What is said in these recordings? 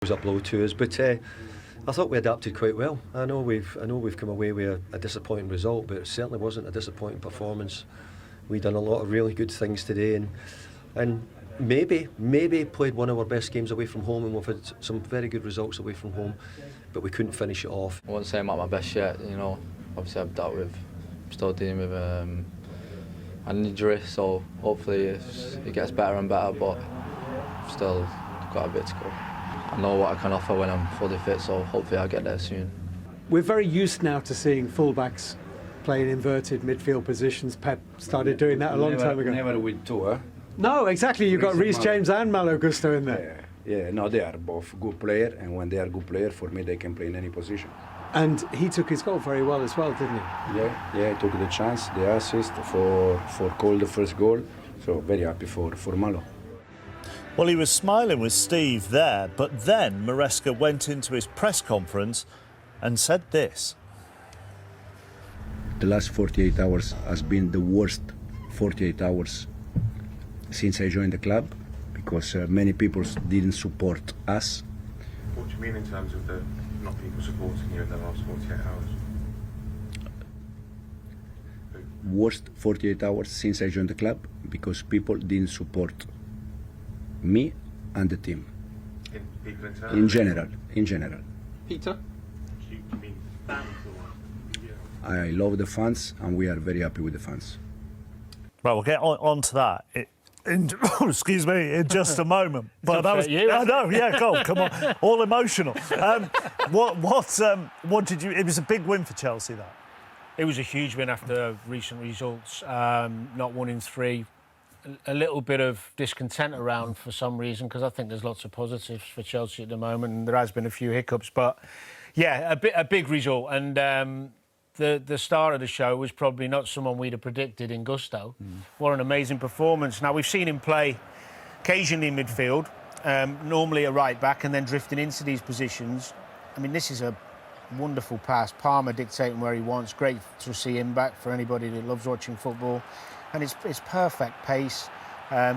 was a blow to us, but I thought we adapted quite well. I know we've come away with a disappointing result, but it certainly wasn't a disappointing performance. We done a lot of really good things today, and maybe played one of our best games away from home, and we've had some very good results away from home, but we couldn't finish it off. I wouldn't say I'm at my best yet. You know, obviously still dealing with an injury, so hopefully it gets better and better, but still got a bit to go. I know what I can offer when I'm fully fit, so hopefully I'll get there soon. We're very used now to seeing fullbacks playing inverted midfield positions. Pep started doing that a long time ago. Never with two, huh? No, exactly. You've got Reece James and Malo Gusto in there. Yeah, no, they are both good players, and when they are good players, for me, they can play in any position. And he took his goal very well as well, didn't he? Yeah, he took the chance, the assist for goal, the first goal. So very happy for Malo. Well, he was smiling with Steve there, but then Maresca went into his press conference and said this. The last 48 hours has been the worst 48 hours since I joined the club, because many people didn't support us. What do you mean in terms of the not people supporting you in the last 48 hours? Worst 48 hours since I joined the club, because people didn't support me and the team. People in general. Peter? Do you mean fans or? I love the fans, and we are very happy with the fans. Right, we'll get on to that. Excuse me, in just a moment. But that was you. I know, yeah, come on, all emotional. What did you? It was a big win for Chelsea, that. It was a huge win after recent results. Not 1 in 3. A little bit of discontent around for some reason, because I think there's lots of positives for Chelsea at the moment, and there has been a few hiccups. But yeah, a big result, and the star of the show was probably not someone we'd have predicted in Gusto. What an amazing performance! Now we've seen him play occasionally in midfield, normally a right back, and then drifting into these positions. I mean, this is a wonderful pass. Palmer dictating where he wants. Great to see him back for anybody that loves watching football. And it's perfect pace,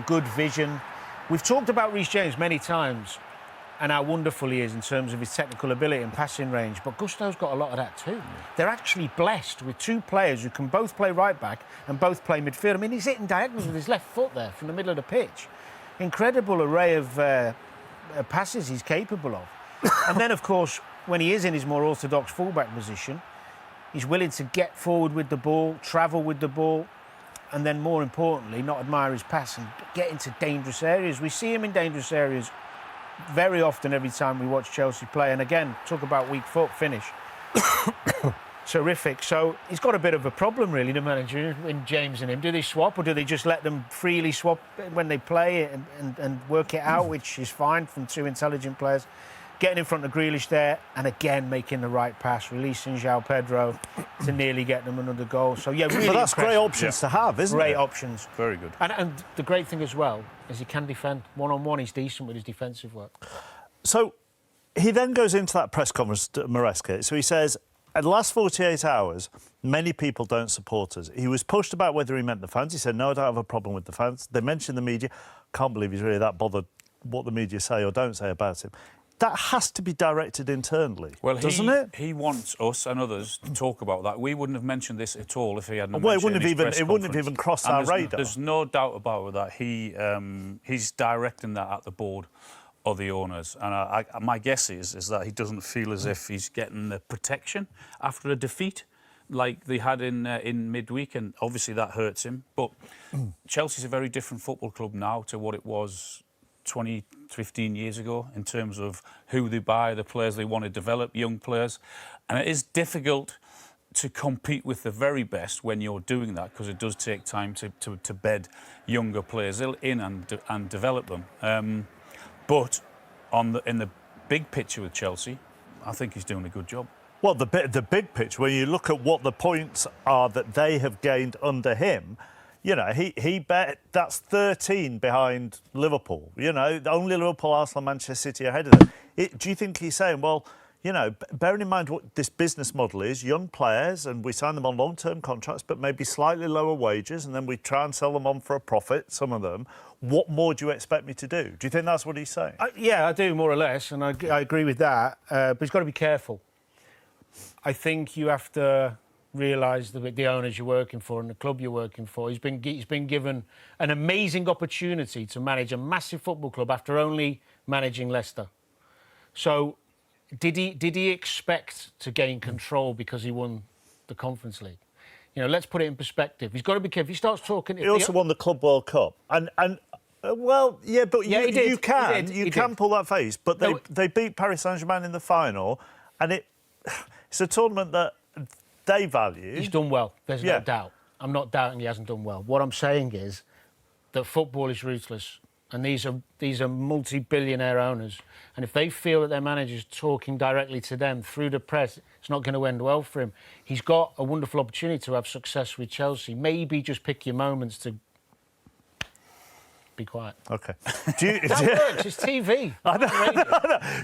good vision. We've talked about Reece James many times and how wonderful he is in terms of his technical ability and passing range, but Gusto's got a lot of that too. They're actually blessed with two players who can both play right back and both play midfield. I mean, he's hitting diagonals with his left foot there from the middle of the pitch. Incredible array of passes he's capable of. And then, of course, when he is in his more orthodox fullback position, he's willing to get forward with the ball, travel with the ball, and then, more importantly, not admire his pass and get into dangerous areas. We see him in dangerous areas very often every time we watch Chelsea play. And again, talk about weak foot finish. Terrific. So he's got a bit of a problem, really, the manager, in James and him. Do they swap, or do they just let them freely swap when they play and work it out, which is fine from two intelligent players? Getting in front of Grealish there, and again making the right pass, releasing João Pedro to nearly get them another goal. So yeah, really. But that's great options to have, isn't it? Great options. Very good. And the great thing as well is he can defend. One-on-one, he's decent with his defensive work. So he then goes into that press conference, Maresca. So he says, in the last 48 hours, many people don't support us. He was pushed about whether he meant the fans. He said, no, I don't have a problem with the fans. They mentioned the media. Can't believe he's really that bothered what the media say or don't say about him. That has to be directed internally, doesn't it? He wants us and others to talk about that. We wouldn't have mentioned this at all if he hadn't Well, mentioned it wouldn't have even crossed our radar. There's no doubt about that. He's directing that at the board or the owners. And my guess is that he doesn't feel as if he's getting the protection after a defeat like they had in midweek, and obviously that hurts him. But Chelsea's a very different football club now to what it was 20, 15 years ago in terms of who they buy, the players they want to develop, young players. And it is difficult to compete with the very best when you're doing that, because it does take time to bed younger players in and develop them. But in the big picture with Chelsea, I think he's doing a good job. Well, the big picture, when you look at what the points are that they have gained under him, you know, he bet that's 13 behind Liverpool. You know, only Liverpool, Arsenal, Manchester City ahead of them. Do you think he's saying, well, you know, bearing in mind what this business model is, young players, and we sign them on long-term contracts, but maybe slightly lower wages, and then we try and sell them on for a profit, some of them. What more do you expect me to do? Do you think that's what he's saying? Yeah, I do, more or less, and I agree with that. But he's got to be careful. I think you have to realise the owners you're working for and the club you're working for. He's been given an amazing opportunity to manage a massive football club after only managing Leicester. So, did he expect to gain control because he won the Conference League? You know, let's put it in perspective. He's got to be careful. He starts talking. He also won the Club World Cup, and well, yeah, but yeah, you can did. pull that face. But they beat Paris Saint-Germain in the final, and it's a tournament that they value. He's done well. There's no doubt. I'm not doubting he hasn't done well. What I'm saying is that football is ruthless, and these are multi-billionaire owners, and if they feel that their manager's talking directly to them through the press, it's not going to end well for him. He's got a wonderful opportunity to have success with Chelsea. Maybe just pick your moments to be quiet. OK. That works. It's TV. I know.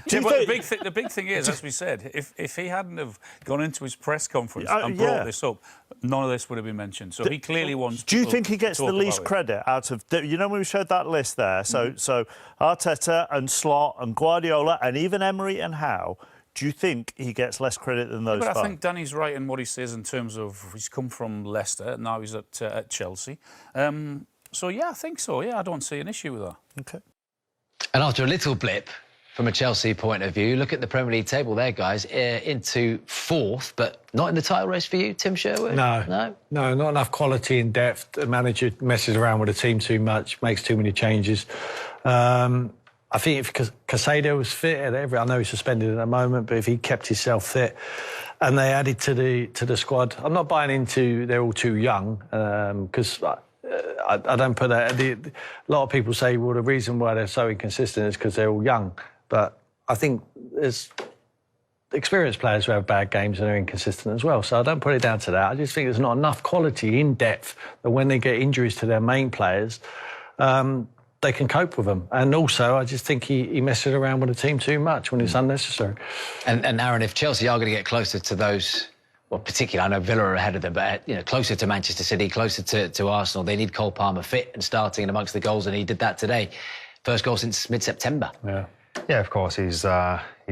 The big thing is, as we said, if he hadn't have gone into his press conference and brought this up, none of this would have been mentioned. So he clearly wants. Do you think he gets the least credit out of? You know, when we showed that list there, so Arteta and Slot and Guardiola and even Emery and Howe. Do you think he gets less credit than those? But I think Danny's right in what he says in terms of he's come from Leicester, now he's at Chelsea. So, yeah, I think so. Yeah, I don't see an issue with that. OK. And after a little blip, from a Chelsea point of view, look at the Premier League table there, guys. Into 4th, but not in the title race for you, Tim Sherwood? No, not enough quality and depth. The manager messes around with the team too much, makes too many changes. I think if Caicedo was fit, I know he's suspended at the moment, but if he kept himself fit and they added to the squad, I'm not buying into they're all too young, because... I don't put that... A lot of people say, well, the reason why they're so inconsistent is because they're all young. But I think there's experienced players who have bad games and are inconsistent as well. So I don't put it down to that. I just think there's not enough quality in depth that when they get injuries to their main players, they can cope with them. And also, I just think he messes around with the team too much when it's unnecessary. And Aaron, if Chelsea are going to get closer to those... Well, particularly, I know Villa are ahead of them, but closer to Manchester City, closer to Arsenal. They need Cole Palmer fit and starting and amongst the goals, and he did that today. First goal since mid-September. Yeah, of course, he's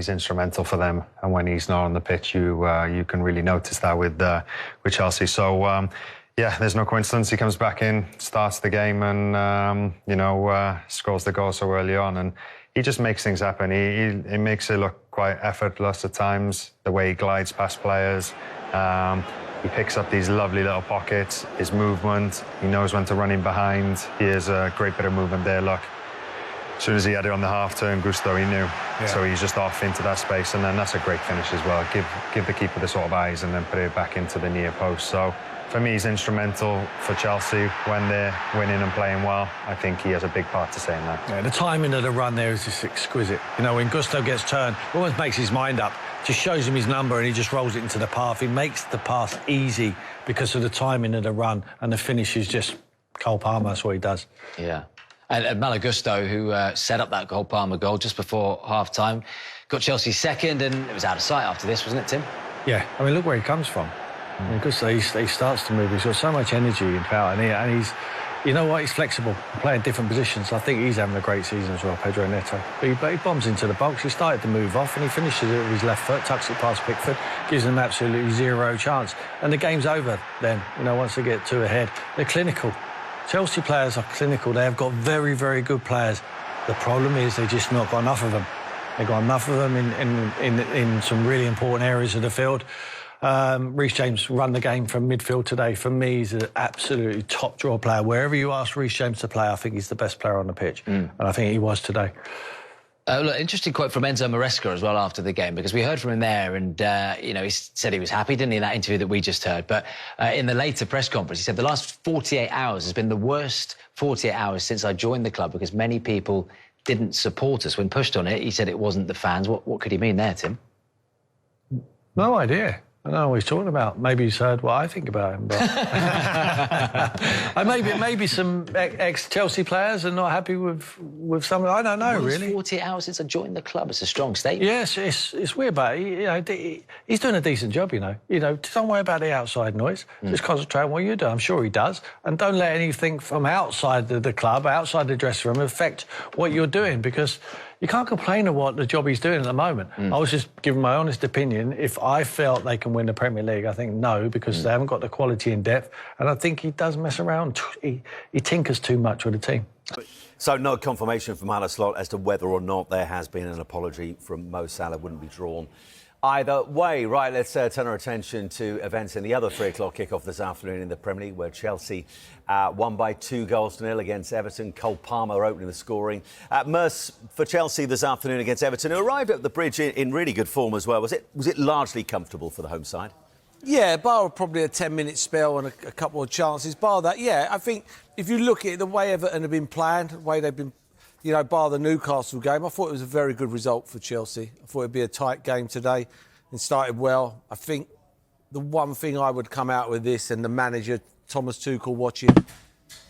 instrumental for them, and when he's not on the pitch, you can really notice that with Chelsea. So yeah, there's no coincidence. He comes back in, starts the game, and scores the goal so early on, and he just makes things happen. He makes it look quite effortless at times. The way he glides past players. He picks up these lovely little pockets, his movement, he knows when to run in behind. He has a great bit of movement there, look. As soon as he had it on the half-turn, Gusto, he knew. Yeah. So he's just off into that space, and then that's a great finish as well. Give the keeper the sort of eyes and then put it back into the near post. So for me, he's instrumental for Chelsea when they're winning and playing well. I think he has a big part to say in that. Yeah, the timing of the run there is just exquisite. You know, when Gusto gets turned, almost makes his mind up. Just shows him his number and he just rolls it into the path. He makes the pass easy because of the timing of the run, and the finish is just Cole Palmer. That's what he does. Yeah. And Malo Gusto, who set up that Cole Palmer goal just before half-time, got Chelsea second, and it was out of sight after this, wasn't it, Tim? Yeah. I mean, look where he comes from. I mean, Gusto, he starts to move. He's got so much energy and power, and he's, you know what, he's flexible, playing different positions. I think he's having a great season as well, Pedro Neto. But he bombs into the box. He started to move off, and he finishes it with his left foot, tucks it past Pickford, gives them absolutely zero chance. And the game's over then. You know, once they get 2 ahead, they're clinical. Chelsea players are clinical. They have got very, very good players. The problem is they've just not got enough of them. They've got enough of them in some really important areas of the field. Reece James run the game from midfield today. For me, he's an absolutely top draw player. Wherever you ask Reece James to play, I think he's the best player on the pitch. And I think he was today. Look, interesting quote from Enzo Maresca as well after the game, because we heard from him there, and he said he was happy, didn't he, in that interview that we just heard. But in the later press conference, he said the last 48 hours has been the worst 48 hours since I joined the club, because many people didn't support us. When pushed on it, he said it wasn't the fans. What could he mean there, Tim? No idea. I don't know what he's talking about. Maybe he's heard what I think about him. But maybe some ex-Chelsea players are not happy with something. I don't know, really. 48 hours since I joined the club. It's a strong statement. Yes, it's weird, but he's doing a decent job, you know. Don't worry about the outside noise. Just concentrate on what you do. I'm sure he does. And don't let anything from outside the club, outside the dressing room, affect what you're doing, because you can't complain of what the job he's doing at the moment. I was just giving my honest opinion. If I felt they can win the Premier League, I think no, because they haven't got the quality in depth. And I think he does mess around. He tinkers too much with the team. So no confirmation from Al Slot as to whether or not there has been an apology from Mo Salah. Wouldn't be drawn either way. Right, let's turn our attention to events in the other 3 o'clock kickoff this afternoon in the Premier League, where Chelsea won by 2-0 against Everton. Cole Palmer opening the scoring. Merce for Chelsea this afternoon against Everton, who arrived at the bridge in really good form as well. Was it largely comfortable for the home side? Yeah, bar probably a 10-minute spell and a couple of chances. Bar that, yeah, I think if you look at it, the way Everton have been playing, the way they've been, bar the Newcastle game, I thought it was a very good result for Chelsea. I thought it'd be a tight game today and started well. I think the one thing I would come out with this, and the manager, Thomas Tuchel, watching,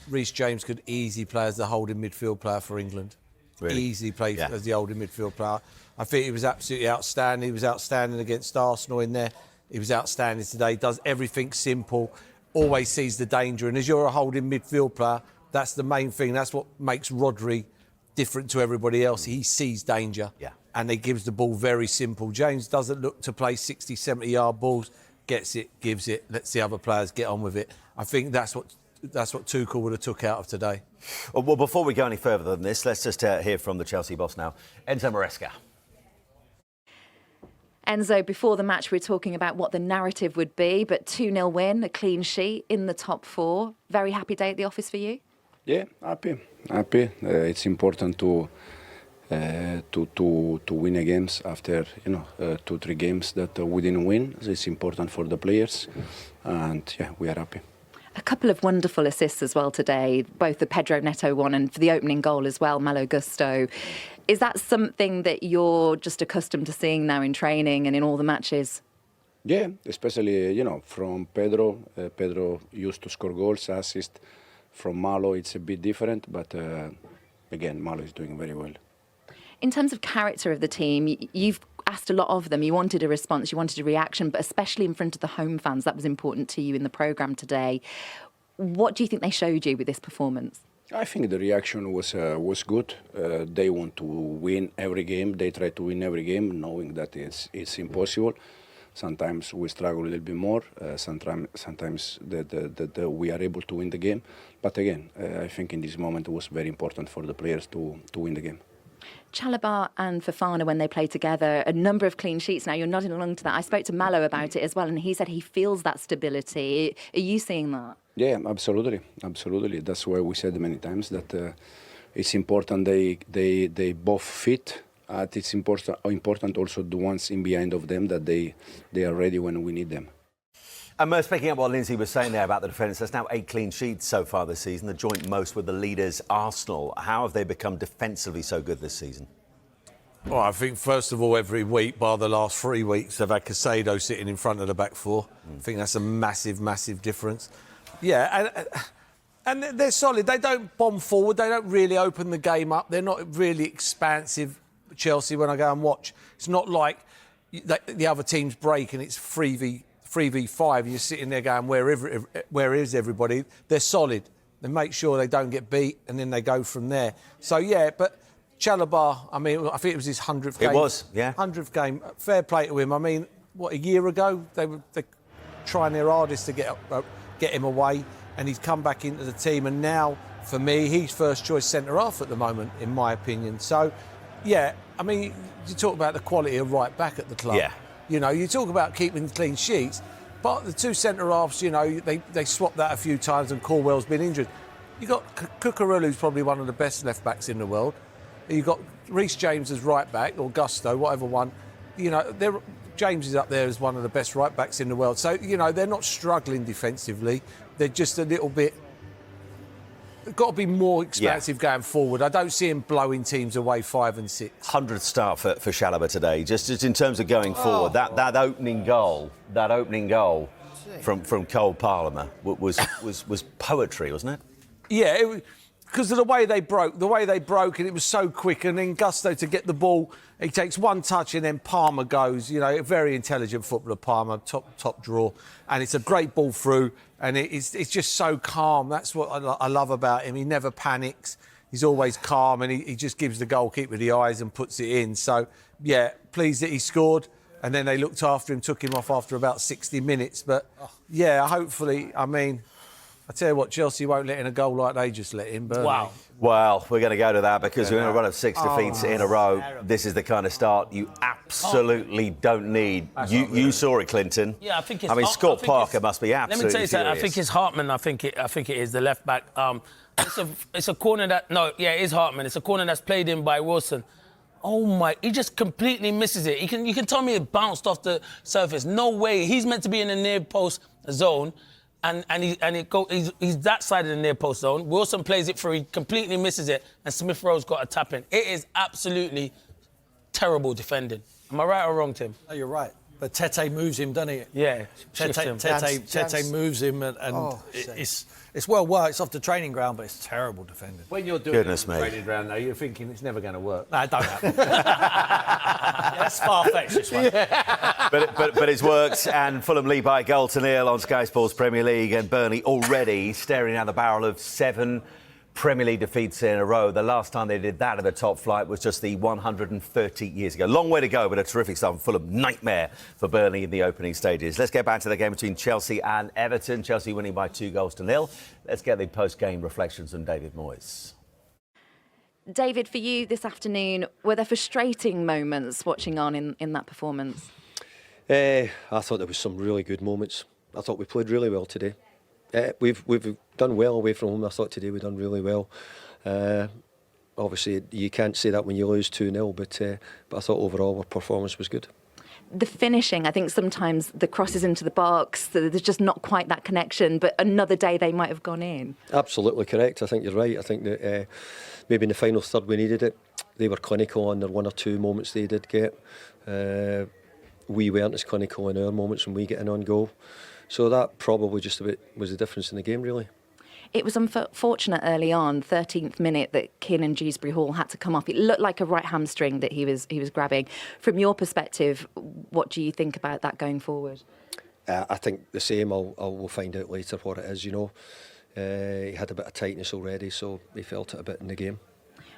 Reece James could easily play as the holding midfield player for England. Really? Easily play as the holding midfield player. I think he was absolutely outstanding. He was outstanding against Arsenal in there. He was outstanding today. Does everything simple. Always sees the danger. And as you're a holding midfield player, that's the main thing. That's what makes Rodri different to everybody else. He sees danger. Yeah. And he gives the ball very simple. James doesn't look to play 60, 70-yard balls. Gets it, gives it, lets the other players get on with it. I think that's what Tuchel would have took out of today. Well, before we go any further than this, let's just hear from the Chelsea boss now, Enzo Maresca. Enzo, before the match, we were talking about what the narrative would be, but 2-0 win, a clean sheet in the top 4. Very happy day at the office for you? Yeah, happy. It's important to win a games after 2-3 games that we didn't win. So it's important for the players, and yeah, we are happy. A couple of wonderful assists as well today, both the Pedro Neto one and for the opening goal as well, Malo Gusto. Is that something that you're just accustomed to seeing now in training and in all the matches? Yeah, especially, from Pedro. Pedro used to score goals, assist. From Malo, it's a bit different, but again, Malo is doing very well. In terms of character of the team, you've asked a lot of them. You wanted a response, you wanted a reaction, but especially in front of the home fans, that was important to you in the programme today. What do you think they showed you with this performance? I think the reaction was good. They want to win every game. They try to win every game, knowing that it's impossible. Sometimes we struggle a little bit more. Sometimes we are able to win the game. But again, I think in this moment it was very important for the players to win the game. Chalobah and Fofana, when they play together, a number of clean sheets now. You're nodding along to that. I spoke to Malo about it as well, and he said he feels that stability. Are you seeing that? Yeah, absolutely. That's why we said many times that it's important they both fit. It's important also the ones in behind of them, that they are ready when we need them. And picking up what Lindsay was saying there about the defence, there's now 8 clean sheets so far this season, the joint most with the leaders, Arsenal. How have they become defensively so good this season? Well, I think, first of all, every week, bar the last 3 weeks, they've had Casado sitting in front of the back 4. I think that's a massive, massive difference. Yeah, and they're solid. They don't bomb forward. They don't really open the game up. They're not really expansive, Chelsea, when I go and watch. It's not like the other teams break and it's 3v5 and you're sitting there going, where is everybody? They're solid. They make sure they don't get beat and then they go from there. So, yeah, but Chalobah, I mean, I think it was his 100th game. It was, yeah. 100th game. Fair play to him. I mean, a year ago, they were trying their hardest to get him away, and he's come back into the team. And now, for me, he's first choice centre-half at the moment, in my opinion. So, yeah, I mean, you talk about the quality of right back at the club. Yeah. You talk about keeping clean sheets, but the 2 centre-halves, they swapped that a few times and Corwell's been injured. You've got Cucurella, who's probably one of the best left-backs in the world. You've got Reece James as right-back, or Gusto, whatever one. James is up there as one of the best right-backs in the world. So, they're not struggling defensively. They're just a little bit got to be more expansive going forward. I don't see him blowing teams away 5 and 6. 100th start for Chalobah today. Just in terms of going forward, that opening goal from Cole Palmer was poetry, wasn't it? Yeah, because of the way they broke, and it was so quick. And then Gusto to get the ball, he takes one touch, and then Palmer goes. You know, a very intelligent footballer, Palmer, top draw, and it's a great ball through, and it's just so calm. That's what I love about him. He never panics. He's always calm, and he just gives the goalkeeper the eyes and puts it in. So yeah, pleased that he scored. And then they looked after him, took him off after about 60 minutes. But yeah, hopefully, I mean, I tell you what, Chelsea won't let in a goal like they just let in. Burnley. Wow. Well, we're going to go to that because we're in a run of 6 defeats in a row. This is the kind of start you absolutely don't need. You saw it, Clinton. Yeah, I think it's... I mean, Scott Parker must be absolutely Let me tell you something. furious. I think it's Hartman. I think it is the left back. It's a corner that... No, yeah, it is Hartman. It's a corner that's played in by Wilson. Oh my! He just completely misses it. You can tell me it bounced off the surface. No way. He's meant to be in the near post zone, and he's that side of the near post zone. Wilson plays it through. He completely misses it, and Smith Rowe's got a tap in. It is absolutely terrible defending. Am I right or wrong, Tim? No, you're right. But Tete moves him, doesn't he? Yeah. Tete moves him, and it's well worked. It's off the training ground, but it's terrible defending. When you're doing the training ground, though, you're thinking it's never going to work. No, it don't happen. That's far-fetched, this one. Yeah. But it's worked, and Fulham lead by a goal to nil on Sky Sports Premier League, and Burnley already staring down the barrel of 7 Premier League defeats in a row. The last time they did that at the top flight was just the 130 years ago. Long way to go, but a terrific start from Fulham. Nightmare for Burnley in the opening stages. Let's get back to the game between Chelsea and Everton. Chelsea winning by 2-0. Let's get the post-game reflections from David Moyes. David, for you this afternoon, were there frustrating moments watching on in that performance? I thought there was some really good moments. I thought we played really well today. We've done well away from home. I thought today we've done really well. Obviously, you can't say that when you lose 2-0, but I thought overall our performance was good. The finishing, I think sometimes the crosses into the box, there's just not quite that connection, but another day they might have gone in. Absolutely correct. I think you're right. I think that maybe in the final third we needed it. They were clinical on their 1 or 2 moments they did get. We weren't as clinical in our moments when we get an on goal. So that probably just a bit was the difference in the game, really. It was unfortunate early on, 13th minute, that Kiernan Dewsbury Hall had to come off. It looked like a right hamstring that he was grabbing. From your perspective, what do you think about that going forward? I think the same. We'll find out later what it is, you know. He had a bit of tightness already, so he felt it a bit in the game.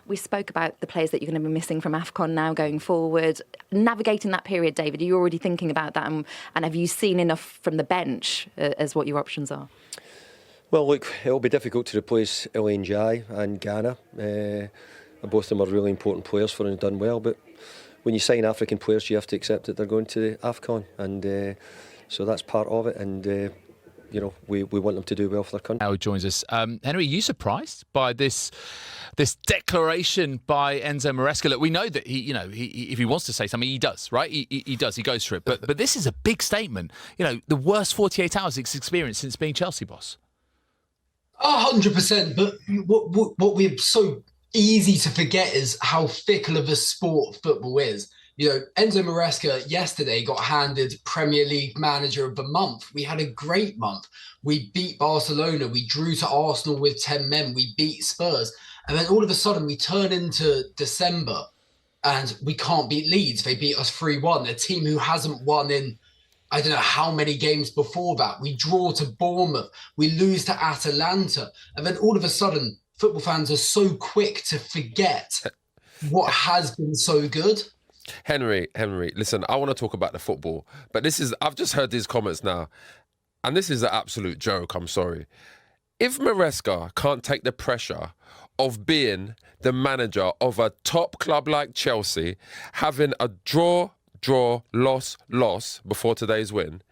We spoke about the players that you're going to be missing from AFCON now going forward. Navigating that period, David, are you already thinking about that? And have you seen enough from the bench as what your options are? Well, look, it'll be difficult to replace Ilian Jai and Ghana. Both of them are really important players for us and done well. But when you sign African players, you have to accept that they're going to AFCON. And so that's part of it. And you know, we want them to do well for their country. Now joins us. Henry, are you surprised by this declaration by Enzo Maresca? Look, we know that he if he wants to say something, he does, right? He does. He goes for it. But this is a big statement. You know, the worst 48 hours he's experienced since being Chelsea boss. 100%. But what we're so easy to forget is how fickle of a sport football is. You know, Enzo Maresca yesterday got handed Premier League Manager of the Month. We had a great month. We beat Barcelona. We drew to Arsenal with 10 men. We beat Spurs. And then all of a sudden we turn into December and we can't beat Leeds. They beat us 3-1. A team who hasn't won in, I don't know how many games before that. We draw to Bournemouth. We lose to Atalanta. And then all of a sudden, football fans are so quick to forget what has been so good. Henry, listen, I want to talk about the football, but I've just heard these comments now, and this is an absolute joke, I'm sorry. If Maresca can't take the pressure of being the manager of a top club like Chelsea, having a draw, loss before today's win,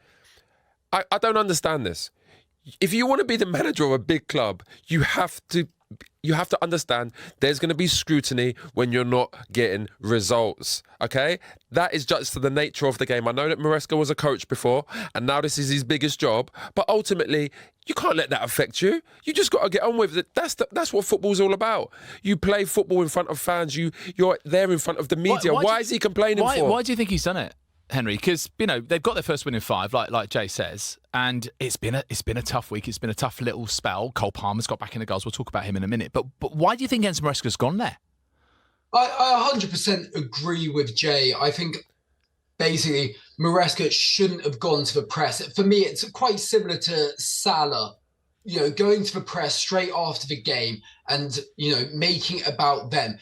I don't understand this. If you want to be the manager of a big club, you have to you have to understand there's going to be scrutiny when you're not getting results, okay? That is just the nature of the game. I know that Maresca was a coach before, and now this is his biggest job, but ultimately, you can't let that affect you. You just got to get on with it. That's what football's all about. You play football in front of fans. You're there in front of the media. Why is he complaining for? Why do you think he's done it, Henry? Because they've got their first win in 5, like Jay says, and it's been a tough week. It's been a tough little spell. Cole Palmer's got back in the goals. We'll talk about him in a minute. But why do you think Enzo Maresca's gone there? I 100% agree with Jay. I think basically Maresca shouldn't have gone to the press. For me, it's quite similar to Salah, going to the press straight after the game and, making it about them.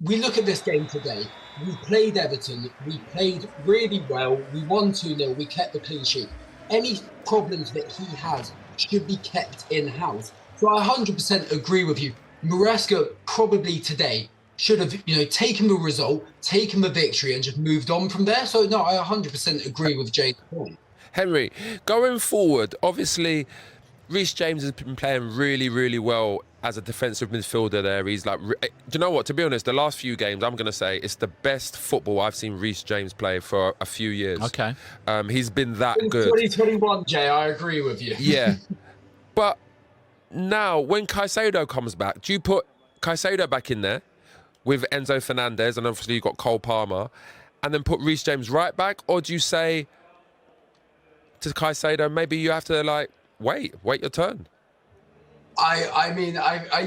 We look at this game today. We played Everton. We played really well. We won 2-0. We kept the clean sheet. Any problems that he has should be kept in-house. So I 100% agree with you. Maresca probably today should have, taken the result, taken the victory and just moved on from there. So, no, I 100% agree with Jay's point. Henry, going forward, obviously, Reece James has been playing really, really well as a defensive midfielder there. He's like, do you know what? To be honest, the last few games, I'm going to say it's the best football I've seen Reece James play for a few years. Okay. He's been that In good. 2021, Jay, I agree with you. Yeah. But now, when Caicedo comes back, do you put Caicedo back in there with Enzo Fernandez, and obviously you've got Cole Palmer, and then put Reece James right back? Or do you say to Caicedo, maybe you have to, wait your turn?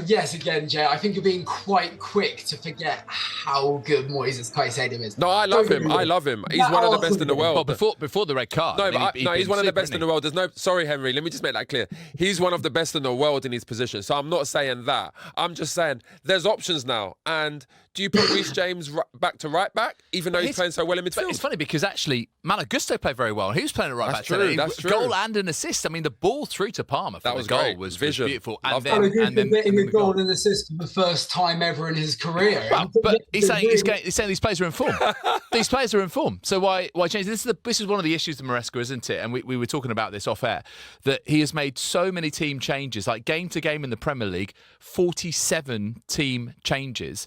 Yes, again, Jay, I think you're being quite quick to forget how good Moises Caicedo is. No, I love him. He's one of the best in the world. Well, before the red card. No, he's one of the best in the world. Sorry, Henry, let me just make that clear. He's one of the best in the world in his position. So I'm not saying that. I'm just saying there's options now. And do you put Reece James back to right back, even though he's playing so well in midfield? It's funny because actually Malo Gusto played very well. He was playing at right back today. That's true. Goal and an assist. I mean, the ball through to Palmer for the goal was beautiful. And then getting a goal and assist for the first time ever in his career. Well, but he's saying these players are in form. These players are in form. So why change? This is one of the issues of Maresca, isn't it? And we were talking about this off air, that he has made so many team changes, like game to game in the Premier League, 47 team changes.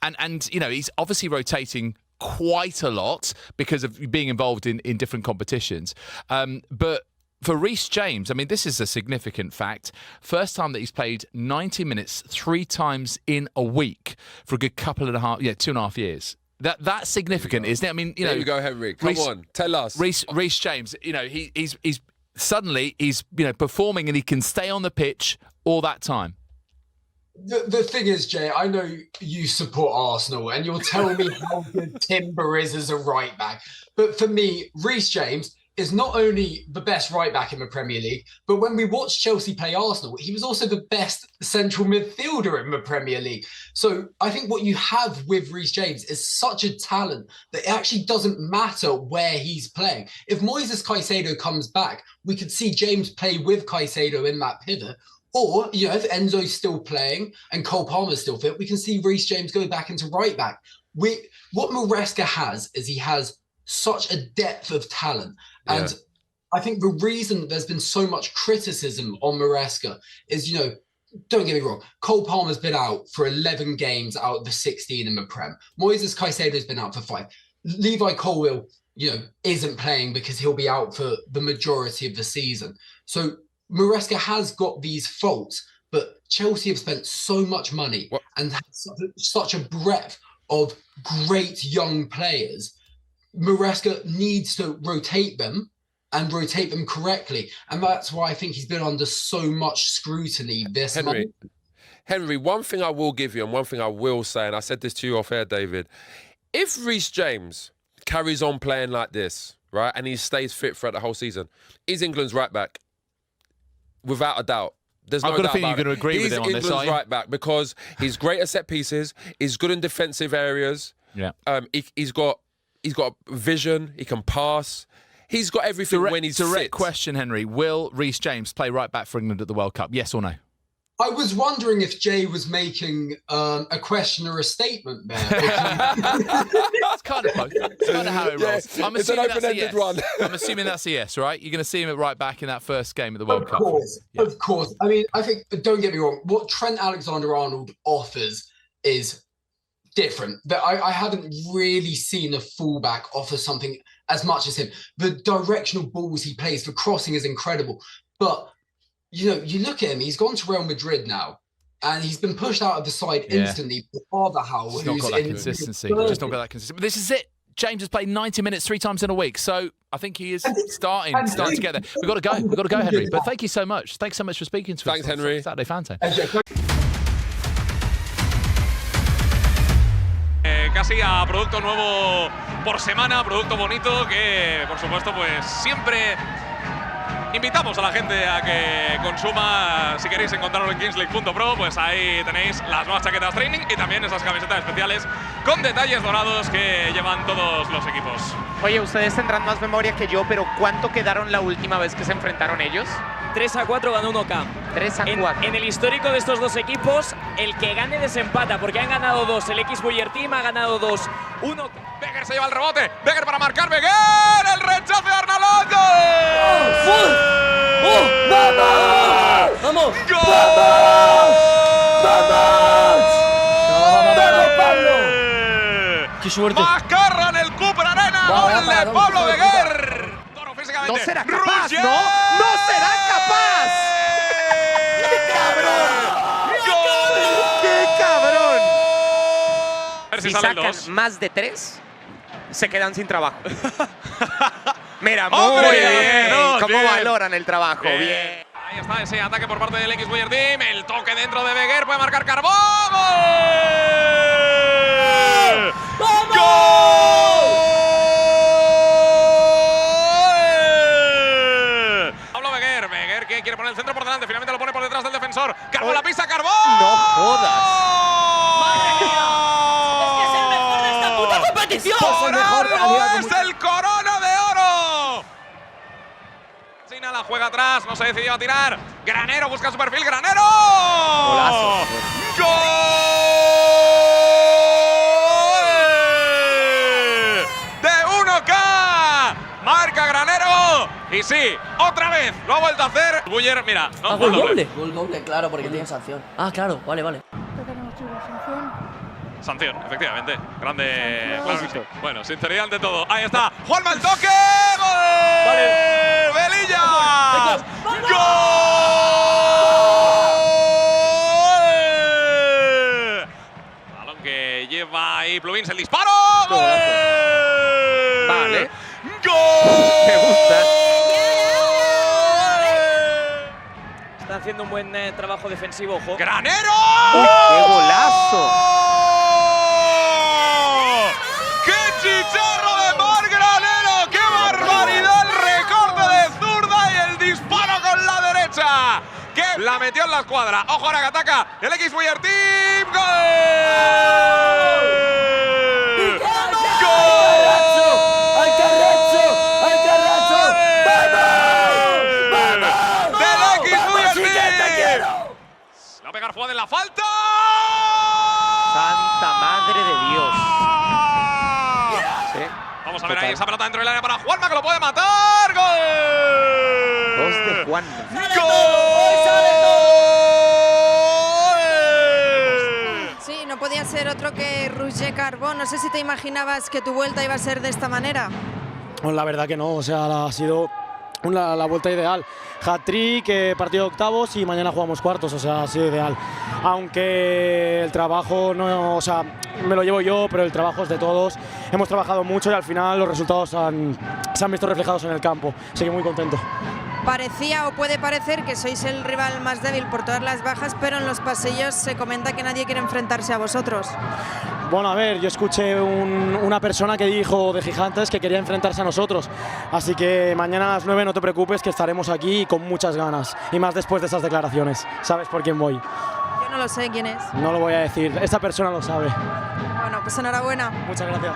And he's obviously rotating quite a lot because of being involved in different competitions. But for Reece James, I mean, this is a significant fact. First time that he's played 90 minutes 3 times in a week for a good 2.5 years. That's significant, isn't it? I mean, there you go, Henry. Come on, tell us. Reece James, he's suddenly performing and he can stay on the pitch all that time. The thing is, Jay, I know you support Arsenal and you'll tell me how good Timber is as a right back. But for me, Reece James is not only the best right back in the Premier League, but when we watched Chelsea play Arsenal, he was also the best central midfielder in the Premier League. So I think what you have with Reece James is such a talent that it actually doesn't matter where he's playing. If Moises Caicedo comes back, we could see James play with Caicedo in that pivot. Or, if Enzo's still playing and Cole Palmer's still fit, we can see Reece James go back into right back. What Maresca has is he has such a depth of talent. And I think the reason there's been so much criticism on Maresca is, don't get me wrong, Cole Palmer's been out for 11 games out of the 16 in the Prem. Moises Caicedo's been out for 5. Levi Colwill, isn't playing because he'll be out for the majority of the season. So Maresca has got these faults, but Chelsea have spent so much money and have such a breadth of great young players. Maresca needs to rotate them and rotate them correctly. And that's why I think he's been under so much scrutiny this month. Henry, one thing I will give you and one thing I will say, and I said this to you off air, David, if Reece James carries on playing like this, right, and he stays fit throughout the whole season, he's England's right back. Without a doubt. There's no doubt about it. I've got a feeling you're going to agree with him on this, He's England's right back because he's great at set pieces. He's good in defensive areas. Yeah. He's got vision. He can pass. He's got everything when he's fit. Direct question, Henry. Will Reece James play right back for England at the World Cup? Yes or no? I was wondering if Jay was making a question or a statement there. It's kind of both. It's kind of how it rolls. Yeah, I'm it's an assuming that's a open-ended yes. one. I'm assuming that's a yes, right? You're going to see him right back in that first game of the World Cup. Of course. I mean, I think, don't get me wrong, what Trent Alexander-Arnold offers is different. I haven't really seen a fullback offer something as much as him. The directional balls he plays, the crossing is incredible. But you know, you look at him, he's gone to Real Madrid now, and he's been pushed out of the side instantly. Arthur Just not got that consistency. Just not got that consistency. But this is it. James has played 90 minutes 3 times in a week, so I think he is starting to get there. We've got to go. We've got to go, Henry. But thank you so much. Thanks so much for speaking to us. Thanks, Henry. Saturday Fan Time. Casi a producto nuevo por semana, producto bonito que, por supuesto, pues siempre invitamos a la gente a que consuma. Si queréis encontrarlo en kingsleague.pro, pues ahí tenéis las nuevas chaquetas training y también esas camisetas especiales con detalles dorados que llevan todos los equipos. Oye, ustedes tendrán más memoria que yo, pero ¿cuánto quedaron la última vez que se enfrentaron ellos? 3-4 ganó 1K. 3-4. En el histórico de estos dos equipos, el que gane desempata, porque han ganado 2. El X Boyer Team ha ganado 2. 1. Becker se lleva el rebote. Becker para marcar. Becker. El rechazo de Arnaldo. ¡Gol! ¡Vamos! ¡Vamos! ¡Gol! ¡Vamos, Pablo! ¡Qué suerte! Mascarra en el Cooper Arena. Gol de Pablo Becker. No será capaz, ¿no? ¡No será capaz! ¡Qué cabrón! ¡Qué cabrón! A ver si sacan más de 3, se quedan sin trabajo. Mira, muy bien. ¿Cómo valoran el trabajo? Bien. Ahí está ese ataque por parte del X Boyer Team. El toque dentro de Becker. Puede marcar Carbó. ¡Gol! ¡Gol! Pablo Becker. Becker que quiere poner el centro por delante. Finalmente lo pone por detrás del defensor. Carbó la pisa. Carbó. ¡No jodas! ¡Madre mía! ¡Es que es el mejor de esta puta competición! ¡Por algo es el Corona de Oro! China la juega atrás, no se decidió a tirar. Granero busca su perfil, Granero. Golazo. ¡Gol! De 1K. Marca Granero. Y sí, otra vez lo ha vuelto a hacer. Buller, mira, no, Gol doble. Gol doble, claro, porque tiene sanción. Ah, claro, vale. Sanción, efectivamente. Grande. Claro que sí. Bueno, sinceridad ante todo. Ahí está. Juanma el toque. ¡Gol! Vale. ¡Velilla! ¡Gol! Balón que lleva ahí Pluvins el disparo. ¡Gol! Vale. ¡Gol! Me gusta. Está haciendo un buen trabajo defensivo, ojo. ¡Granero! ¡Qué golazo! ¡Qué chicharro de Mar Granero! ¡Qué barbaridad! El recorte de zurda y el disparo con la derecha. Que la metió en la escuadra. Ojo ahora que ataca el X Boyer Team. ¡Gol! Va a pegar Fuad en la falta. Santa madre de Dios. Sí, vamos a ver ahí esa pelota dentro del área para Juanma que lo puede matar. ¡Gol! 2 de Juanma. Sí, no podía ser otro que Roger Carbó. No sé si te imaginabas que tu vuelta iba a ser de esta manera. Bueno, la verdad que no, o sea, ha sido la vuelta ideal. Hat-trick, partido de octavos y mañana jugamos cuartos, o sea, ha sido ideal. Aunque el trabajo no, o sea, me lo llevo yo, pero el trabajo es de todos. Hemos trabajado mucho y al final los resultados se han visto reflejados en el campo. Así que muy contento. Parecía o puede parecer que sois el rival más débil por todas las bajas, pero en los pasillos se comenta que nadie quiere enfrentarse a vosotros. Bueno, a ver, yo escuché una persona que dijo de Gigantes que quería enfrentarse a nosotros. Así que mañana a las 9 no te preocupes, que estaremos aquí con muchas ganas. Y más después de esas declaraciones. ¿Sabes por quién voy? Yo no lo sé quién es. No lo voy a decir, esta persona lo sabe. Bueno, pues enhorabuena. Muchas gracias.